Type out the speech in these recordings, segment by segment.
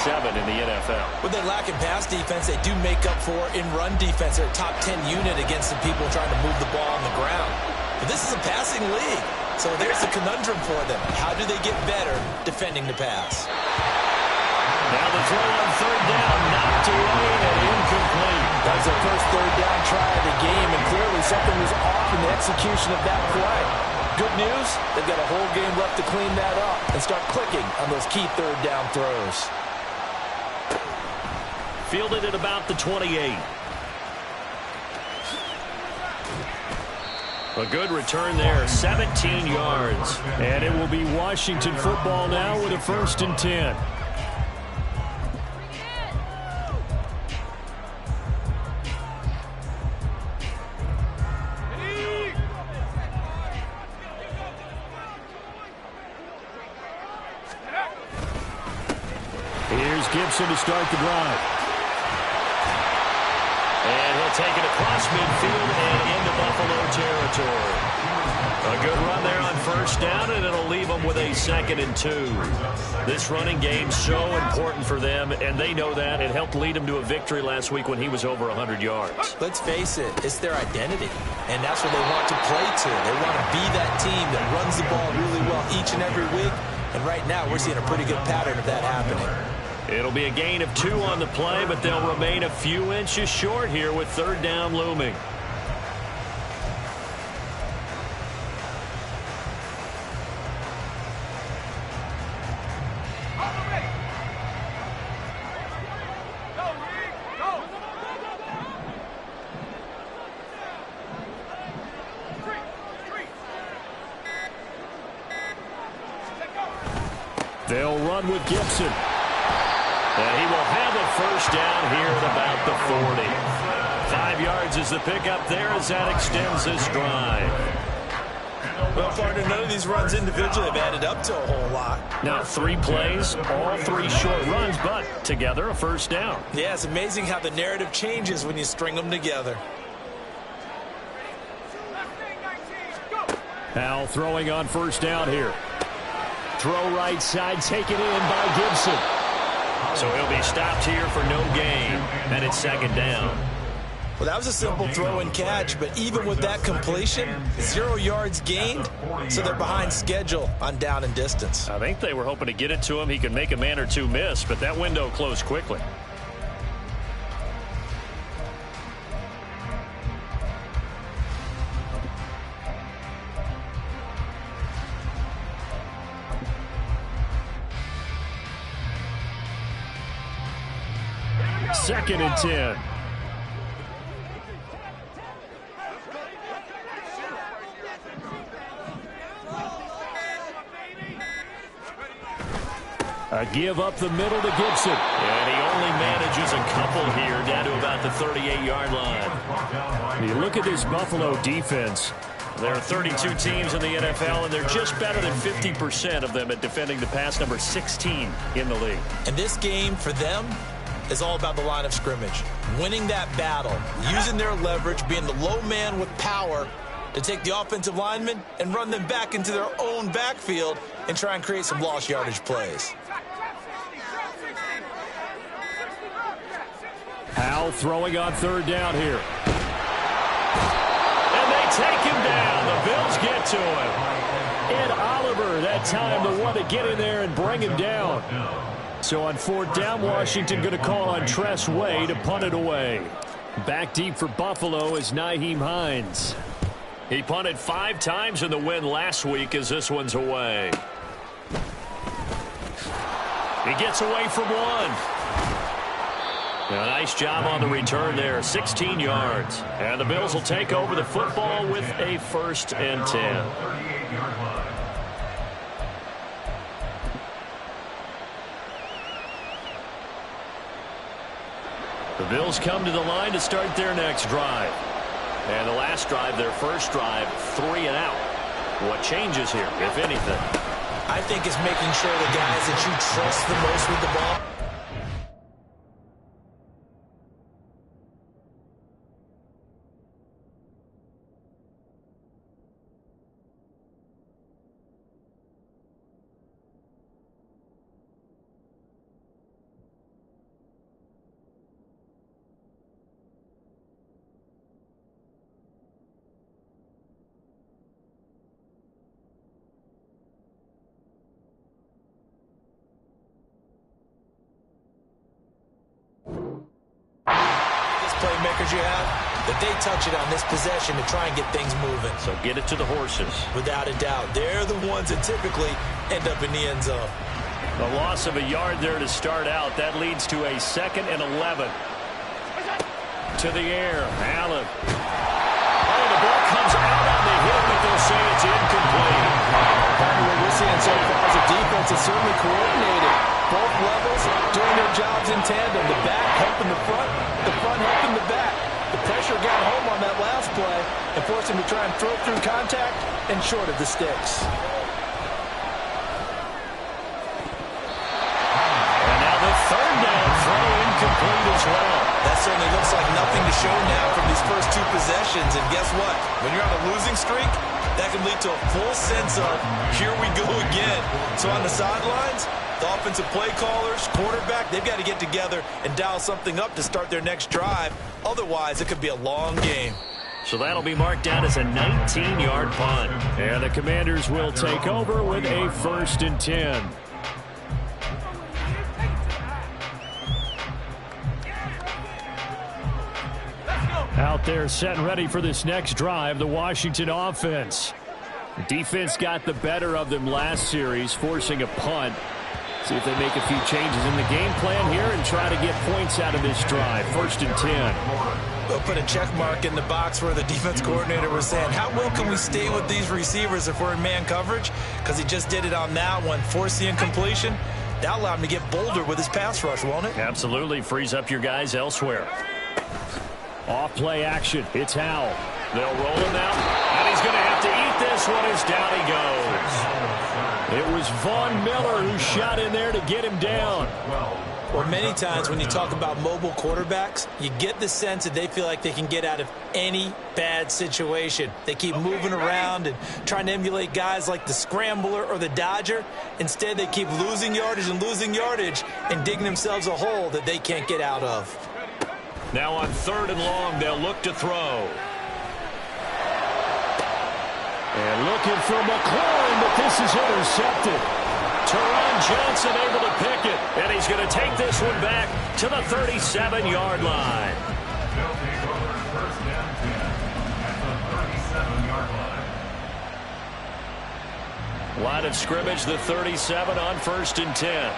7 in the NFL. With their lack of pass defense, they do make up for in run defense. They're a top 10 unit against the people trying to move the ball on the ground. But this is a passing league, so there's the conundrum for them. How do they get better defending the pass? Now the throw on third down, knocked away and incomplete. That was their first third down try of the game, and clearly something was off in the execution of that play. Good news, they've got a whole game left to clean that up and start clicking on those key third down throws. Fielded at about the 28. A good return there, 17 yards. And it will be Washington football now with a 1st and 10. Here's Gibson to start the drive. And he'll take it across midfield and into Buffalo territory. A good run there on 1st down, and it'll leave them with a 2nd and 2. This running game's so important for them, and they know that. It helped lead them to a victory last week when he was over 100 yards. Let's face it, it's their identity, and that's what they want to play to. They want to be that team that runs the ball really well each and every week, and right now we're seeing a pretty good pattern of that happening. It'll be a gain of 2 on the play, but they'll remain a few inches short here with 3rd down looming. They'll run with Gibson. And he will have a 1st down here at about the 40. 5 yards is the pickup there as that extends this drive. Well, partner, none of these runs individually have added up to a whole lot. Now 3 plays, all 3 short runs, but together a 1st down. Yeah, it's amazing how the narrative changes when you string them together. Now throwing on 1st down here. Throw right side, taken in by Gibson. So he'll be stopped here for no gain, and it's 2nd down. Well, that was a simple throw and catch, but even with that completion, 0 yards gained, so they're behind schedule on down and distance. I think they were hoping to get it to him. He could make a man or 2 miss, but that window closed quickly. Second and 10. A give up the middle to Gibson. And he only manages a couple here down to about the 38-yard line. You look at this Buffalo defense. There are 32 teams in the NFL, and they're just better than 50% of them at defending the pass, number 16 in the league. And this game, for them, is all about the line of scrimmage. Winning that battle, using their leverage, being the low man with power to take the offensive linemen and run them back into their own backfield and try and create some lost yardage plays. Howell throwing on 3rd down here. And they take him down. The Bills get to him. Ed Oliver, that time the one to get in there and bring him down. So on 4th down, Washington going to call on Tress Way to punt it away. Back deep for Buffalo is Nyheim Hines. He punted 5 times in the win last week as this one's away. He gets away from one. A nice job on the return there, 16 yards. And the Bills will take over the football with a 1st and 10. The Bills come to the line to start their next drive. And the last drive, their first drive, 3 and out. What changes here, if anything? I think it's making sure the guys that you trust the most with the ball playmakers you have, that they touch it on this possession to try and get things moving. So get it to the horses. Without a doubt. They're the ones that typically end up in the end zone. A loss of a yard there to start out. That leads to a 2nd and 11. To the air. Allen. Oh, the ball comes out on the hit, but they'll say it's incomplete. What we're seeing so far is a defense is certainly coordinated. Both levels doing their jobs in tandem. The back helping the front helping the back. The pressure got home on that last play and forced him to try and throw through contact and short of the sticks. And now the 3rd down throw incomplete as well. That certainly looks like nothing to show now from these first 2 possessions. And guess what? When you're on a losing streak, that can lead to a full sense of, here we go again. So on the sidelines, the offensive play callers, quarterback, they've got to get together and dial something up to start their next drive. Otherwise, it could be a long game. So that'll be marked down as a 19-yard punt. And the Commanders will take over with a 1st and 10. Out there set and ready for this next drive, the Washington offense. The defense got the better of them last series, forcing a punt. See if they make a few changes in the game plan here and try to get points out of this drive. 1st and 10. We'll put a check mark in the box where the defense coordinator was saying, how well can we stay with these receivers if we're in man coverage? Because he just did it on that one, forced the incompletion. That'll allow him to get bolder with his pass rush, won't it? Absolutely. Frees up your guys elsewhere. Off-play action. It's Howell. They'll roll him out, and he's going to have to eat this one as down he goes. It was Von Miller who shot in there to get him down. Well, many times when you talk about mobile quarterbacks, you get the sense that they feel like they can get out of any bad situation. They keep moving around and trying to emulate guys like the Scrambler or the Dodger. Instead, they keep losing yardage and digging themselves a hole that they can't get out of. Now on 3rd and long, they'll look to throw. And looking for McLaurin, but this is intercepted. Teron Johnson able to pick it, and he's going to take this one back to the 37-yard line. Line of scrimmage, the 37 on 1st and 10.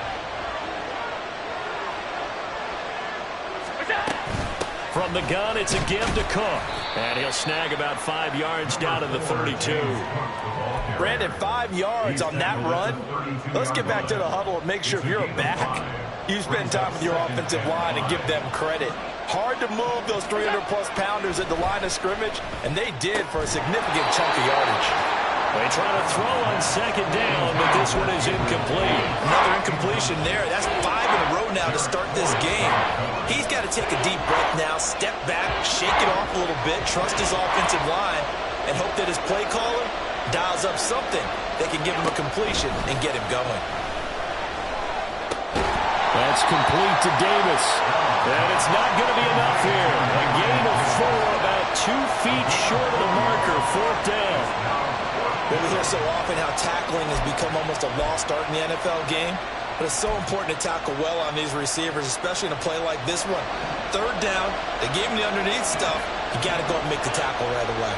From the gun, it's a give to Cook. And he'll snag about 5 yards down to the 32. Brandon, 5 yards on that run. Let's get back to the huddle and make sure if you're a back, you spend time with your offensive line and give them credit. Hard to move those 300-plus pounders at the line of scrimmage, and they did for a significant chunk of yardage. They try to throw on 2nd down, but this one is incomplete. Another incompletion there. That's 5 in a row now to start this game. He's got to take a deep breath now, step back, shake it off a little bit, trust his offensive line, and hope that his play caller dials up something that can give him a completion and get him going. That's complete to Davis. And it's not going to be enough here. A gain of 4, about 2 feet short of the marker, 4th down. We hear so often how tackling has become almost a lost art in the NFL game. But it's so important to tackle well on these receivers, especially in a play like this one. 3rd down, they gave him the underneath stuff. You got to go and make the tackle right away.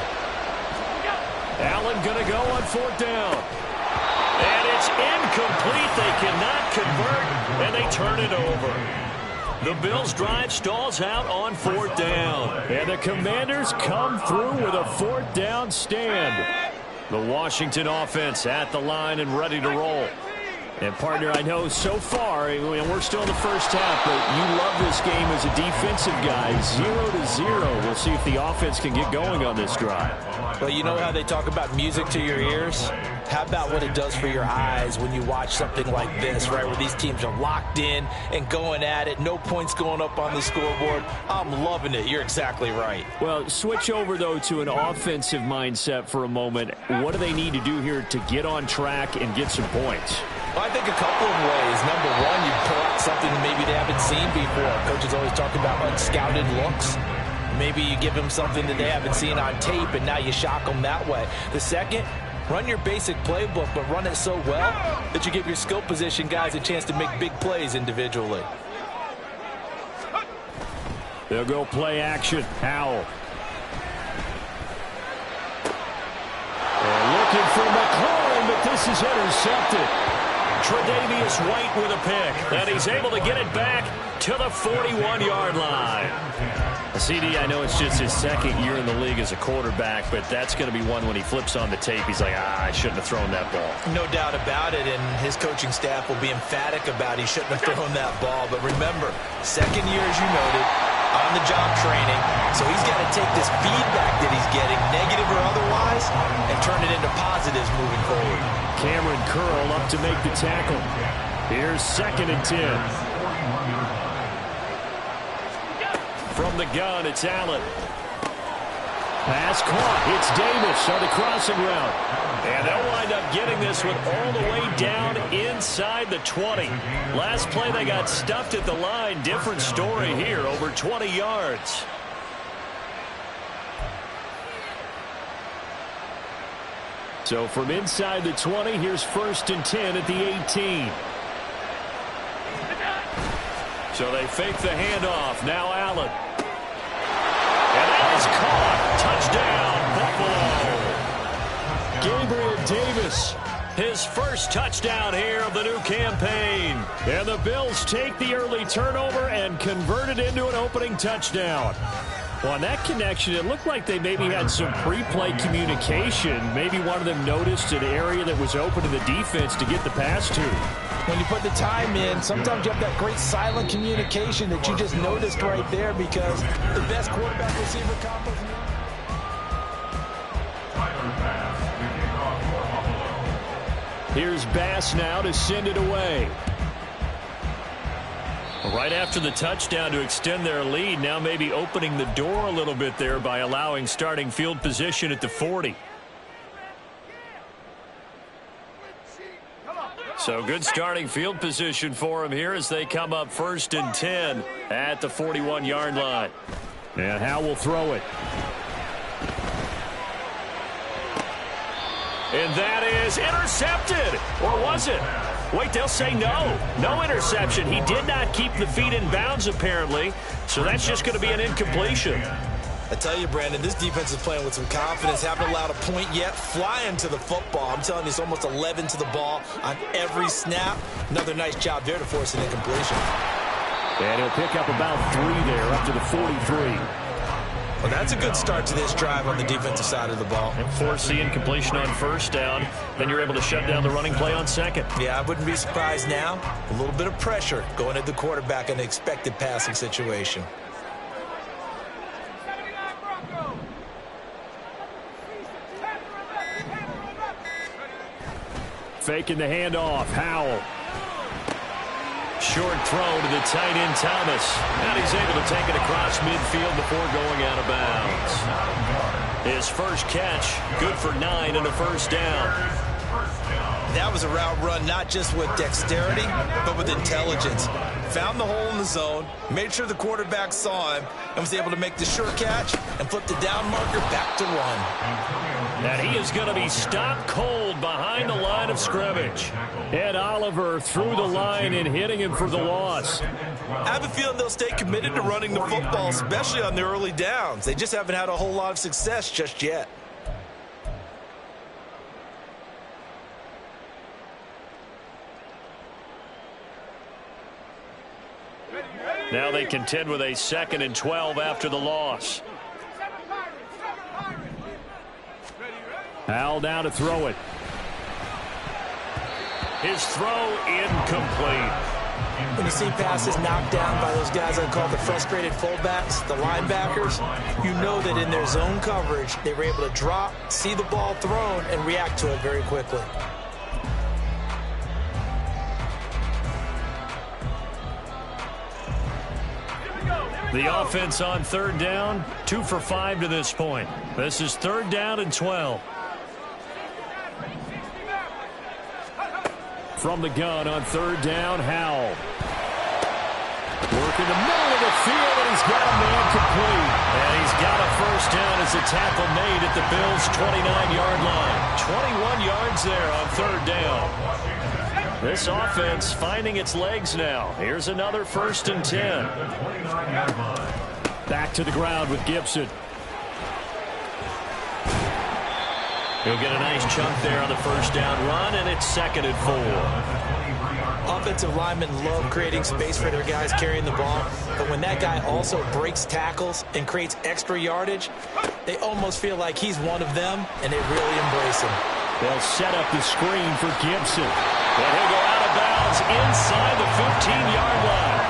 Allen going to go on 4th down. And it's incomplete. They cannot convert, and they turn it over. The Bills' drive stalls out on 4th down. And the Commanders come through with a 4th down stand. The Washington offense at the line and ready to roll. And, partner, I know so far, and we're still in the first half, but you love this game as a defensive guy. 0-0. We'll see if the offense can get going on this drive. Well, you know how they talk about music to your ears? How about what it does for your eyes when you watch something like this, right, where these teams are locked in and going at it, no points going up on the scoreboard? I'm loving it. You're exactly right. Well, switch over, though, to an offensive mindset for a moment. What do they need to do here to get on track and get some points? Well, I think a couple of ways. Number one, you pull out something maybe they haven't seen before. Coaches always talk about unscouted looks. Maybe you give them something that they haven't seen on tape, and now you shock them that way. The second, run your basic playbook, but run it so well that you give your skill position guys a chance to make big plays individually. They'll go play action. Howell. And looking for McLaurin, but this is intercepted. Tre'Davious White with a pick. And he's able to get it back to the 41-yard line. CD, I know it's just his second year in the league as a quarterback, but that's going to be one when he flips on the tape. He's like, I shouldn't have thrown that ball. No doubt about it, and his coaching staff will be emphatic about he shouldn't have thrown that ball. But remember, second year, as you noted, on-the-job training, so he's got to take this feedback that he's getting, negative or otherwise, and turn it into positives moving forward. Cameron Curl up to make the tackle. Here's 2nd and 10. From the gun, it's Allen. Pass caught. It's Davis on the crossing route. And they'll wind up getting this one all the way down inside the 20. Last play, they got stuffed at the line. Different story here, over 20 yards. So from inside the 20, here's 1st and 10 at the 18. So they fake the handoff. Now Allen. And that is caught. Touchdown, Buffalo. Gabriel Davis, his first touchdown here of the new campaign. And the Bills take the early turnover and convert it into an opening touchdown. Well, on that connection, it looked like they maybe had some pre-play communication. Maybe one of them noticed an area that was open to the defense to get the pass to. When you put the time in, sometimes you have that great silent communication that you just noticed right there because the best quarterback receiver combo. Here's Bass now to send it away. Right after the touchdown to extend their lead, now maybe opening the door a little bit there by allowing starting field position at the 40. So good starting field position for them here as they come up 1st and 10 at the 41-yard line. And Howe will throw it. And that is intercepted. Or was it? Wait, they'll say no. No interception. He did not keep the feet in bounds, apparently. So that's just going to be an incompletion. I tell you, Brandon, this defense is playing with some confidence. Haven't allowed a point yet. Flying to the football. I'm telling you, it's almost 11 to the ball on every snap. Another nice job there to force an incompletion. And he'll pick up about 3 there, up to the 43. Well, that's a good start to this drive on the defensive side of the ball. And force the incompletion on 1st down. Then you're able to shut down the running play on 2nd. Yeah, I wouldn't be surprised now. A little bit of pressure going at the quarterback in an expected passing situation. Faking the handoff. Howell. Short throw to the tight end Thomas. And he's able to take it across midfield before going out of bounds. His first catch, good for 9 and a 1st down. That was a route run not just with dexterity, but with intelligence. Found the hole in the zone, made sure the quarterback saw him, and was able to make the sure catch and flip the down marker back to run. And he is going to be stopped cold behind the line of scrimmage. Ed Oliver through the line and hitting him for the loss. I have a feeling they'll stay committed to running the football, especially on their early downs. They just haven't had a whole lot of success just yet. Now they contend with a 2nd and 12 after the loss. Howell down to throw it. His throw incomplete. When you see passes knocked down by those guys I call the frustrated fullbacks, the linebackers, you know that in their zone coverage, they were able to drop, see the ball thrown, and react to it very quickly. The offense on 3rd down, 2 for 5 to this point. This is 3rd down and 12. From the gun on 3rd down, Howell. Working the middle of the field, and he's got a man complete. And he's got a 1st down as a tackle made at the Bills' 29-yard line. 21 yards there on 3rd down. This offense finding its legs now. Here's another 1st and 10. Back to the ground with Gibson. He'll get a nice chunk there on the first down run, and it's 2nd and 4. Offensive linemen love creating space for their guys carrying the ball, but when that guy also breaks tackles and creates extra yardage, they almost feel like he's one of them, and they really embrace him. They'll set up the screen for Gibson. And he'll go out of bounds inside the 15-yard line.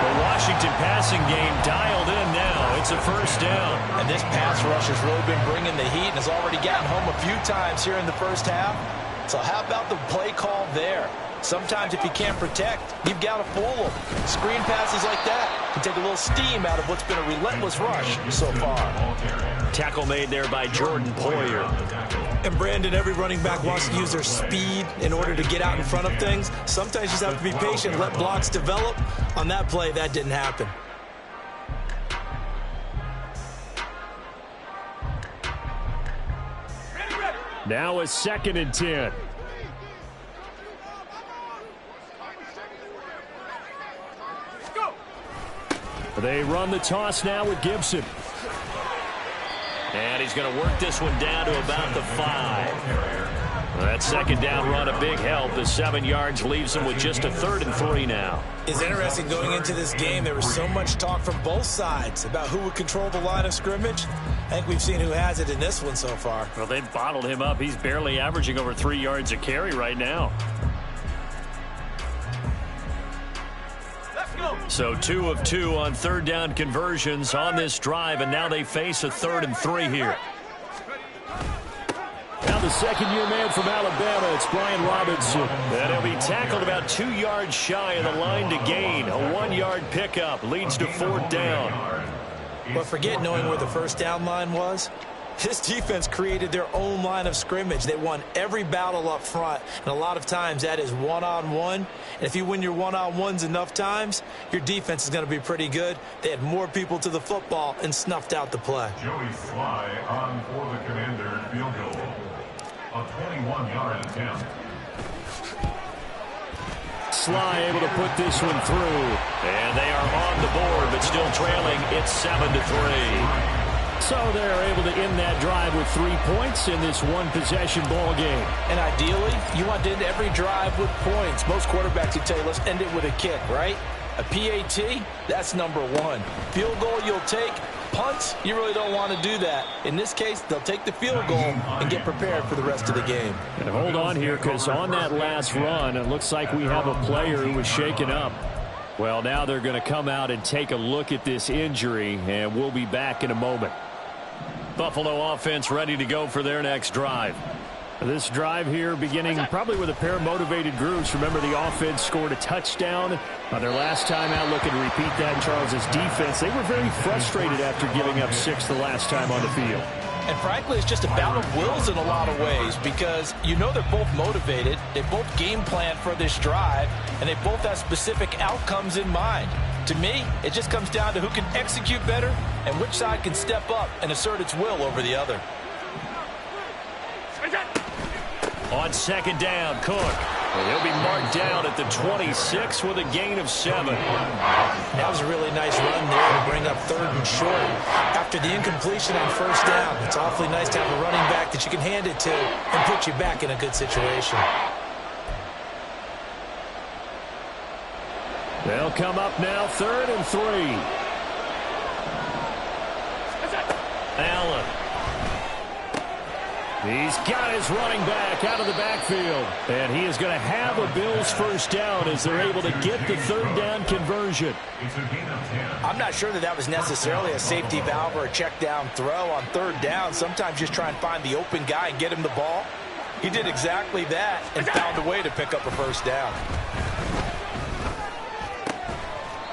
The Washington passing game dialed in now. It's a first down. And this pass rush has really been bringing the heat and has already gotten home a few times here in the first half. So how about the play call there? Sometimes if you can't protect, you've got to fool them. Screen passes like that can take a little steam out of what's been a relentless rush so far. Tackle made there by Jordan Poyer. And Brandon, every running back wants to use their speed in order to get out in front of things. Sometimes you just have to be patient, let blocks develop. On that play, that didn't happen. Now a 2nd and 10. They run the toss now with Gibson. And he's going to work this one down to about the 5. That 2nd down run, a big help. The 7 yards leaves him with just a 3rd and 3 now. It's interesting going into this game. There was so much talk from both sides about who would control the line of scrimmage. I think we've seen who has it in this one so far. Well, they've bottled him up. He's barely averaging over 3 yards a carry right now. So 2 of 2 on 3rd down conversions on this drive, and now they face a 3rd and 3 here. Now the second-year man from Alabama, it's Brian Robinson. And he'll be tackled about 2 yards shy of the line to gain. A 1-yard pickup leads to 4th down. But forget knowing where the first down line was. This defense created their own line of scrimmage. They won every battle up front, and a lot of times that is one-on-one. And if you win your one-on-ones enough times, your defense is going to be pretty good. They had more people to the football and snuffed out the play. Joey Sly on for the Commanders field goal. A 21-yard attempt. Sly able to put this one through. And they are on the board, but still trailing. It's 7-3. So they're able to end that drive with 3 points in this one-possession ball game. And ideally, you want to end every drive with points. Most quarterbacks would tell you, let's end it with a kick, right? A PAT, that's number 1. Field goal you'll take. Punts, you really don't want to do that. In this case, they'll take the field goal and get prepared for the rest of the game. And hold on here, because on that last run, it looks like we have a player who was shaken up. Well, now they're going to come out and take a look at this injury, and we'll be back in a moment. Buffalo offense ready to go for their next drive. This drive here beginning probably with a pair of motivated groups. Remember, the offense scored a touchdown on their last time out. Looking to repeat that in Charles's defense. They were very frustrated after giving up 6 the last time on the field. And frankly, it's just a battle of wills in a lot of ways, because you know they're both motivated. They both game plan for this drive, and they both have specific outcomes in mind. To me, it just comes down to who can execute better and which side can step up and assert its will over the other. On 2nd down, Cook. And he'll be marked down at the 26 with a gain of 7. That was a really nice run there to bring up 3rd and short. After the incompletion on 1st down, it's awfully nice to have a running back that you can hand it to and put you back in a good situation. They'll come up now, 3rd and 3. Allen. He's got his running back out of the backfield. And he is going to have a Bills first down as they're able to get the 3rd down conversion. I'm not sure that was necessarily a safety valve or a check down throw on 3rd down. Sometimes just try and find the open guy and get him the ball. He did exactly that and found a way to pick up a first down.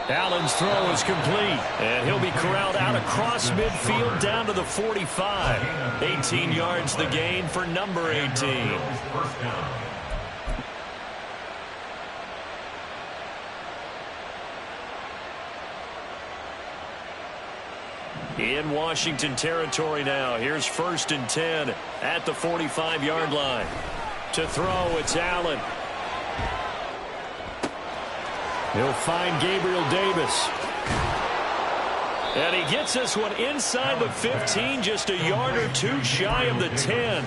Allen's throw is complete, and he'll be corralled out across midfield down to the 45. 18 yards the gain for number 18. In Washington territory now. Here's 1st and 10 at the 45-yard line. To throw, it's Allen. He'll find Gabriel Davis. And he gets this one inside the 15, just a yard or two shy of the 10.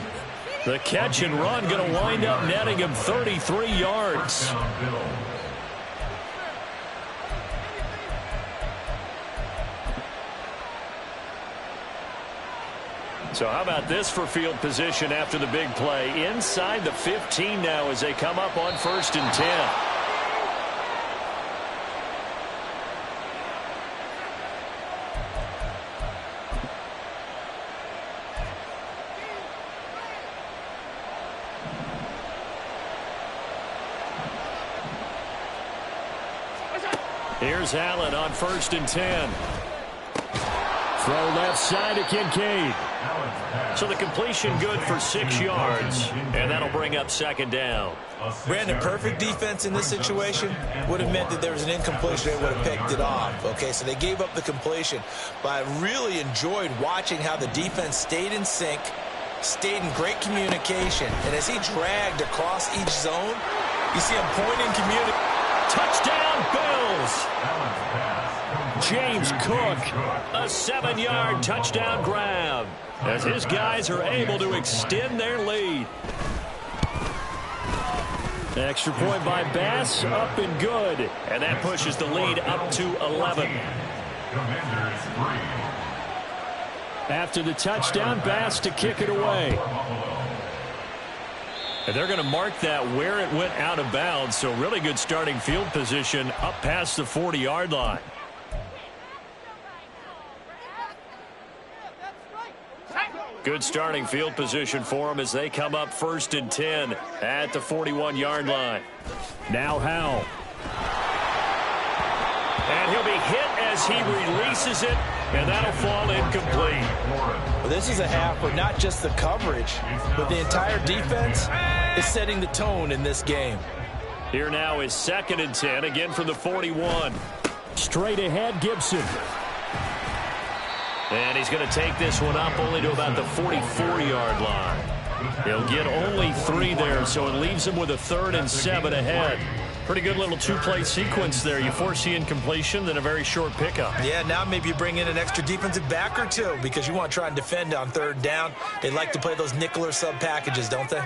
The catch and run going to wind up netting him 33 yards. So how about this for field position after the big play? Inside the 15 now as they come up on 1st and 10. Here's Allen on 1st and 10. Throw left side to Kincaid. So the completion good for 6 yards, and that'll bring up 2nd down. Brandon, perfect defense in this situation would have meant that there was an incompletion. They would have picked it off. Okay, so they gave up the completion. But I really enjoyed watching how the defense stayed in sync, stayed in great communication. And as he dragged across each zone, you see him pointing communication. Touchdown, Bills! James Cook, a 7-yard touchdown grab as his guys are able to extend their lead. Extra point by Bass, up and good. And that pushes the lead up to 11. After the touchdown, Bass to kick it away. And they're going to mark that where it went out of bounds, so really good starting field position up past the 40-yard line. Good starting field position for them as they come up 1st and 10 at the 41-yard line. Now Howell. And he'll be hit as he releases it, and that'll fall incomplete. Well, this is a half where not just the coverage, but the entire defense is setting the tone in this game. Here now is 2nd and 10, again from the 41. Straight ahead, Gibson. And he's going to take this one up only to about the 44-yard line. He'll get only 3 there, so it leaves him with a 3rd and 7 ahead. Pretty good little 2-play sequence there. You force the incompletion, then a very short pickup. Yeah, now maybe you bring in an extra defensive back or two because you want to try and defend on 3rd down. They like to play those nickel or sub packages, don't they?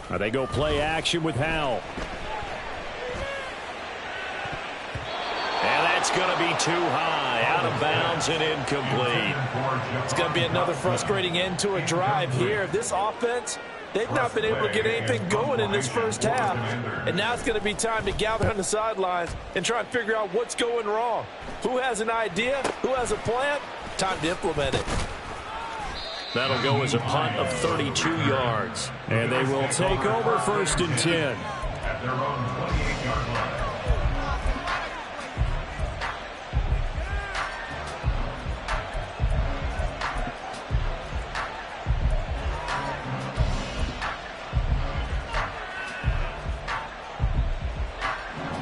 Now they go play action with Howell. And that's going to be too high, out of bounds and incomplete. It's going to be another frustrating end to a drive here. This offense, they've not been able to get anything going in this first half. And now it's going to be time to gather on the sidelines and try and figure out what's going wrong. Who has an idea? Who has a plan? Time to implement it. That'll go as a punt of 32 yards. And they will take over 1st and 10. At their own 28-yard line.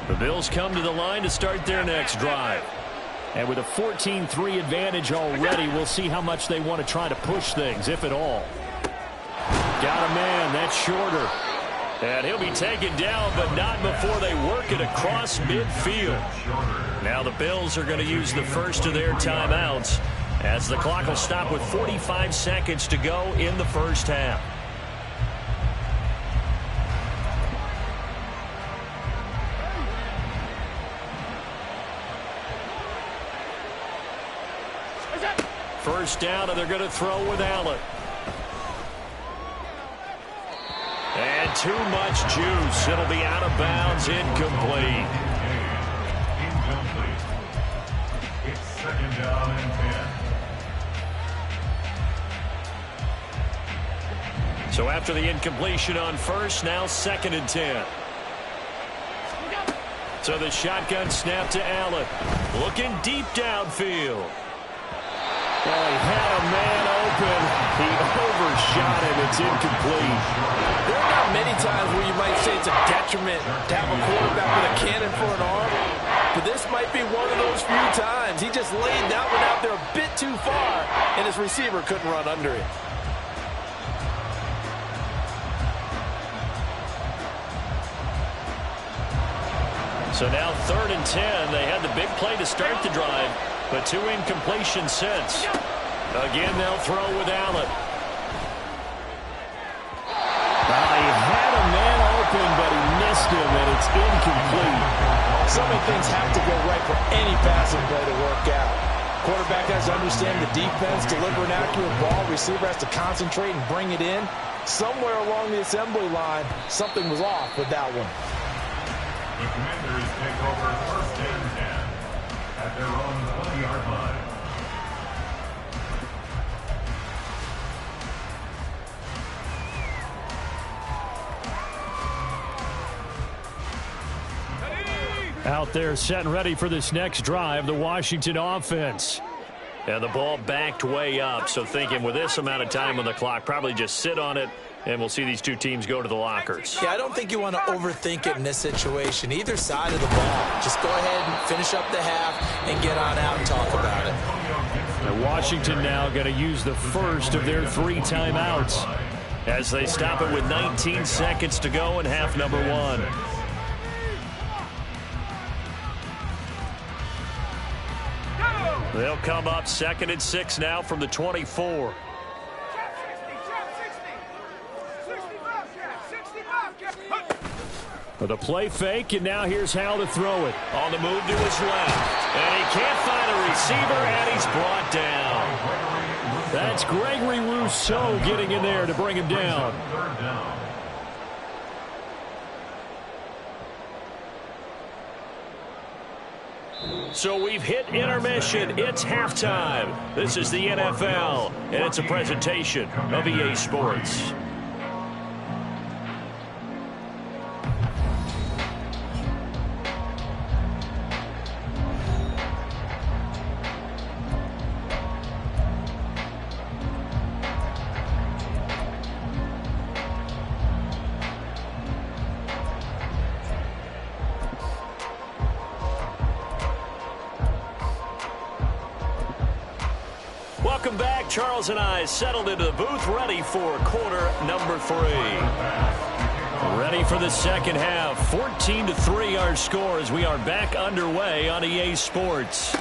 The Bills come to the line to start their next drive. And with a 14-3 advantage already, we'll see how much they want to try to push things, if at all. Got a man, that's shorter. And he'll be taken down, but not before they work it across midfield. Now the Bills are going to use the first of their timeouts as the clock will stop with 45 seconds to go in the first half. First down, and they're going to throw with Allen. And too much juice. It'll be out of bounds, incomplete. Incomplete. It's 2nd down and 10. So after the incompletion on 1st, now 2nd and 10. So the shotgun snap to Allen. Looking deep downfield. Well, he had a man open. He overshot him. It's incomplete. There are not many times where you might say it's a detriment to have a quarterback with a cannon for an arm, but this might be one of those few times. He just laid that one out there a bit too far, and his receiver couldn't run under it. So now 3rd and 10. They had the big play to start the drive, but 2 incompletions since. Again, they'll throw with Allen. He had a man open, but he missed him, and it's incomplete. So many things have to go right for any passing play to work out. Quarterback has to understand the defense, deliver an accurate ball. Receiver has to concentrate and bring it in. Somewhere along the assembly line, something was off with that one. The Commanders take over 1st and 10 at their own 20-yard line. Out there set and ready for this next drive, the Washington offense. And the ball backed way up, so thinking with this amount of time on the clock, probably just sit on it, and we'll see these two teams go to the lockers. Yeah, I don't think you want to overthink it in this situation. Either side of the ball. Just go ahead and finish up the half and get on out and talk about it. And Washington now going to use the first of their 3 timeouts as they stop it with 19 seconds to go in half number 1. They'll come up 2nd and 6 now from the 24. With a play fake, and now here's how to throw it. On the move to his left. And he can't find a receiver, and he's brought down. That's Gregory Rousseau getting in there to bring him down. So we've hit intermission. It's halftime. This is the NFL, and it's a presentation of EA Sports. Welcome back. Charles and I settled into the booth, ready for quarter number 3. Ready for the second half. 14-3 our score as we are back underway on EA Sports.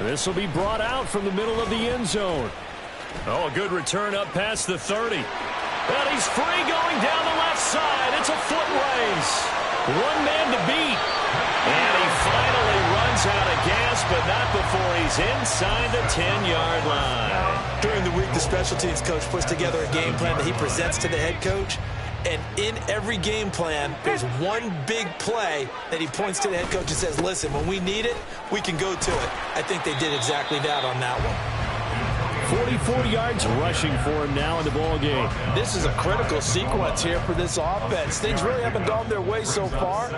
This will be brought out from the middle of the end zone. Oh, a good return up past the 30. And he's free going down the left side. It's a foot race. 1 man to beat. And he finally runs out of gas, but not before he's inside the 10-yard line. During the week, the special teams coach puts together a game plan that he presents to the head coach. And in every game plan, there's one big play that he points to the head coach and says, listen, when we need it, we can go to it. I think they did exactly that on that one. 44 yards rushing for him now in the ball game. This is a critical sequence here for this offense. Things really haven't gone their way so far.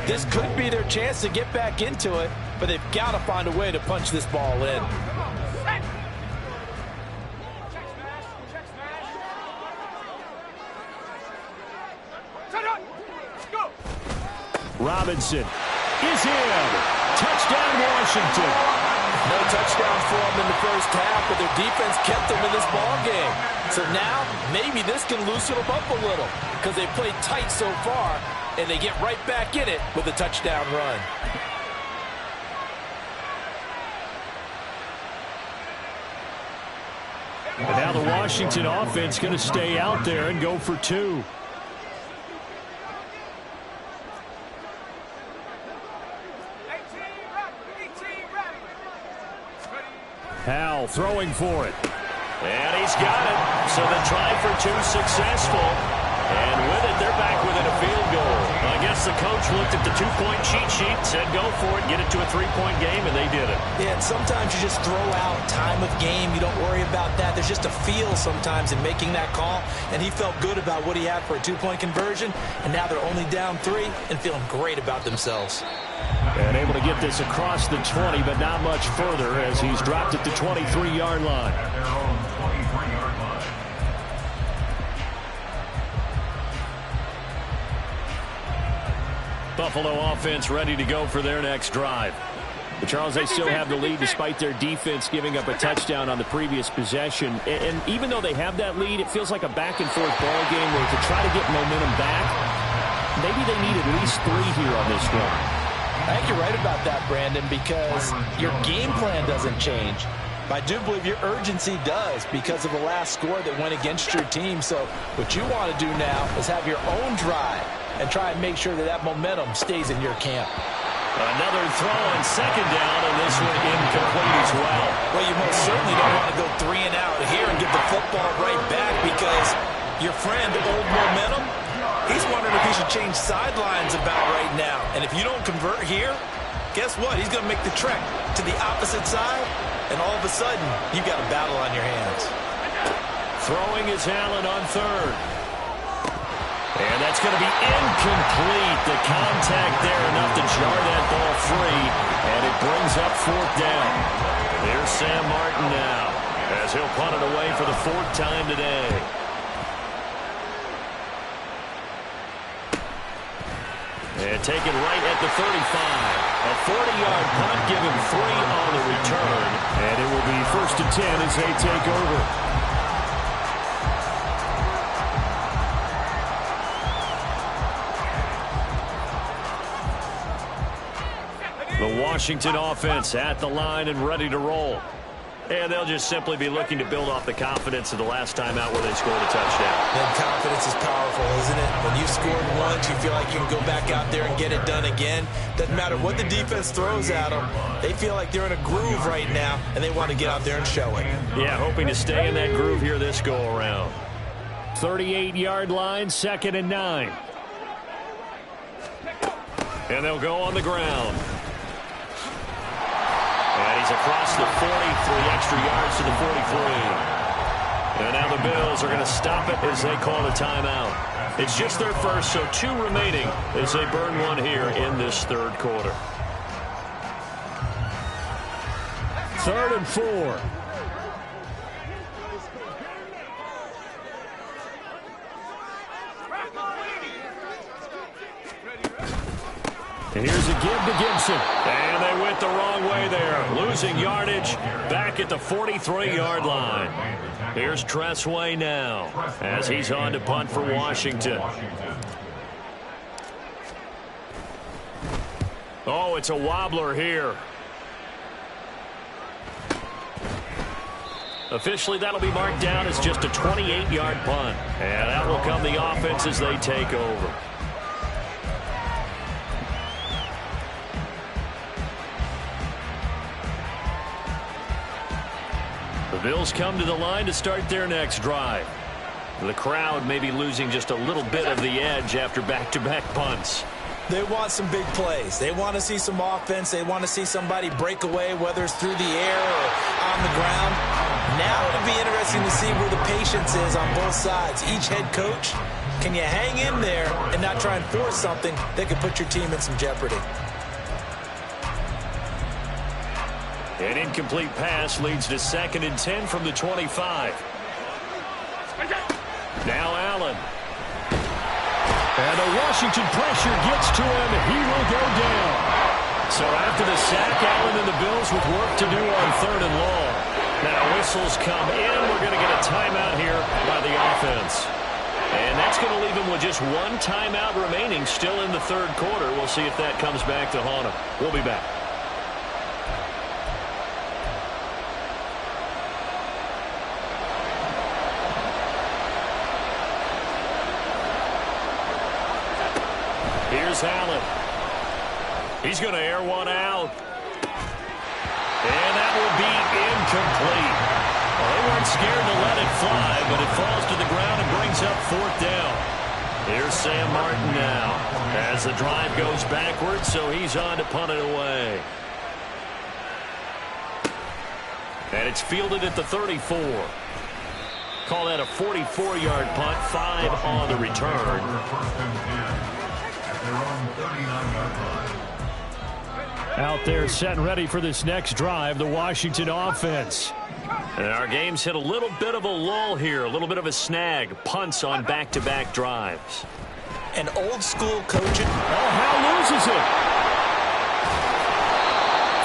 This could be their chance to get back into it, but they've got to find a way to punch this ball in. Robinson is in. Touchdown, Washington. No touchdown for them in the first half, but their defense kept them in this ball game. So now, maybe this can loosen them up a little because they played tight so far, and they get right back in it with a touchdown run. And now the Washington offense going to stay out there and go for 2. Howell throwing for it. And he's got it. So the try for 2 successful. And with it, they're back within a field goal. I guess the coach looked at the 2-point cheat sheet, said go for it, get it to a 3-point game, and they did it. Yeah, and sometimes you just throw out time of game. You don't worry about that. There's just a feel sometimes in making that call, and he felt good about what he had for a 2-point conversion, and now they're only down 3 and feeling great about themselves. And able to get this across the 20, but not much further as he's dropped at the 23-yard line. At their own 23-yard line. Buffalo offense ready to go for their next drive. But Charles, they still have the lead despite their defense giving up a touchdown on the previous possession. And even though they have that lead, it feels like a back-and-forth ball game where to try to get momentum back, maybe maybe they need at least 3 here on this one. I think you're right about that, Brandon, because your game plan doesn't change. I do believe your urgency does because of the last score that went against your team. So what you want to do now is have your own drive and try and make sure that that momentum stays in your camp. Another throw on second down, and this one incomplete as well. Well, you most certainly don't want to go 3 and out here and give the football right back because your friend, Old Momentum, he's wondering if he should change sidelines about right now. And if you don't convert here, guess what? He's going to make the trek to the opposite side, and all of a sudden, you've got a battle on your hands. Throwing is Allen on third. And that's going to be incomplete. The contact there enough to jar that ball free, and it brings up 4th down. Here's Sam Martin now, as he'll punt it away for the 4th time today. And taken right at the 35. A 40-yard punt, give him 3 on the return. And it will be 1st and 10 as they take over. The Washington offense at the line and ready to roll. And they'll just simply be looking to build off the confidence of the last time out where they scored a touchdown. That confidence is powerful, isn't it? When you've scored once, you feel like you can go back out there and get it done again. Doesn't matter what the defense throws at them. They feel like they're in a groove right now, and they want to get out there and show it. Yeah, hoping to stay in that groove here this go-around. 38-yard line, 2nd and 9. And they'll go on the ground. And he's across the 40, 3 extra yards to the 43. And now the Bills are going to stop it as they call a timeout. It's just their first, so 2 remaining as they burn one here in this 3rd quarter. 3rd and 4. And here's a give to Gibson. And they went the wrong way there. Losing yardage back at the 43-yard line. Here's Tressway now as he's on to punt for Washington. Oh, it's a wobbler here. Officially, that'll be marked down as just a 28-yard punt. And that will come the offense as they take over. The Bills come to the line to start their next drive. The crowd may be losing just a little bit of the edge after back-to-back punts. They want some big plays. They want to see some offense. They want to see somebody break away, whether it's through the air or on the ground. Now it'll be interesting to see where the patience is on both sides. Each head coach, can you hang in there and not try and force something that could put your team in some jeopardy? An incomplete pass leads to 2nd and 10 from the 25. Now Allen. And the Washington pressure gets to him. He will go down. So after the sack, Allen and the Bills with work to do on 3rd and long. Now whistles come in. We're going to get a timeout here by the offense. And that's going to leave him with just 1 timeout remaining still in the 3rd quarter. We'll see if that comes back to haunt him. We'll be back. Here's Allen. He's going to air one out. And that will be incomplete. Well, they weren't scared to let it fly, but it falls to the ground and brings up 4th down. Here's Sam Martin now as the drive goes backwards, so he's on to punt it away. And it's fielded at the 34. Call that a 44-yard punt, 5 on the return. Out there set and ready for this next drive, the Washington offense. And our game's hit a little bit of a lull here, a little bit of a snag. Punts on back-to-back drives. An old-school coaching. Oh, Hal loses it.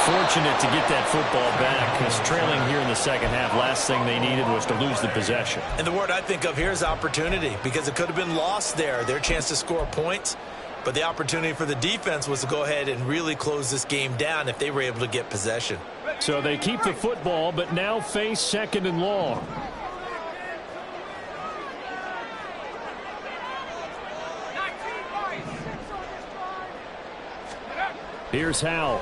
Fortunate to get that football back, because trailing here in the 2nd half, last thing they needed was to lose the possession. And the word I think of here is opportunity, because it could have been lost there. Their chance to score points. But the opportunity for the defense was to go ahead and really close this game down if they were able to get possession. So they keep the football, but now face 2nd and long. Here's Howell.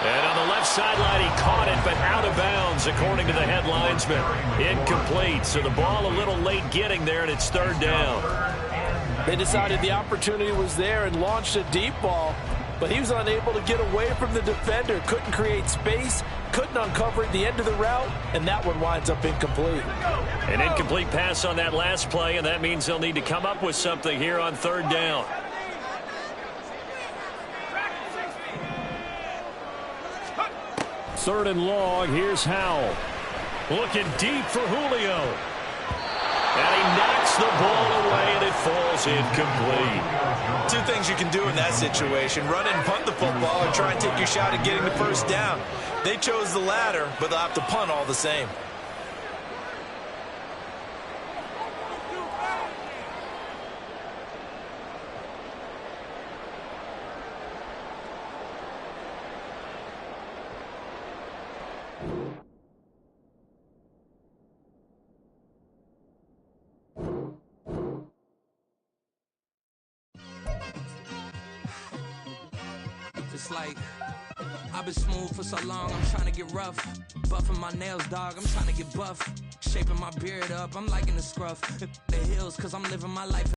And on the left sideline, he caught it, but out of bounds, according to the head linesman. Incomplete, so the ball a little late getting there, and it's 3rd down. They decided the opportunity was there and launched a deep ball, but he was unable to get away from the defender, couldn't create space, couldn't uncover at the end of the route, and that one winds up incomplete. An incomplete pass on that last play, and that means they'll need to come up with something here on 3rd down. Third and long, here's Howell. Looking deep for Julio. And he knocks the ball away, and it falls incomplete. Two things you can do in that situation: run and punt the football or try and take your shot at getting the first down. They chose the latter, but they'll have to punt all the same. It's like I've been smooth for so long, I'm trying to get rough. Buffing my nails, dog, I'm trying to get buff. Shaping my beard up, I'm liking the scruff. The hills, cause I'm living my life.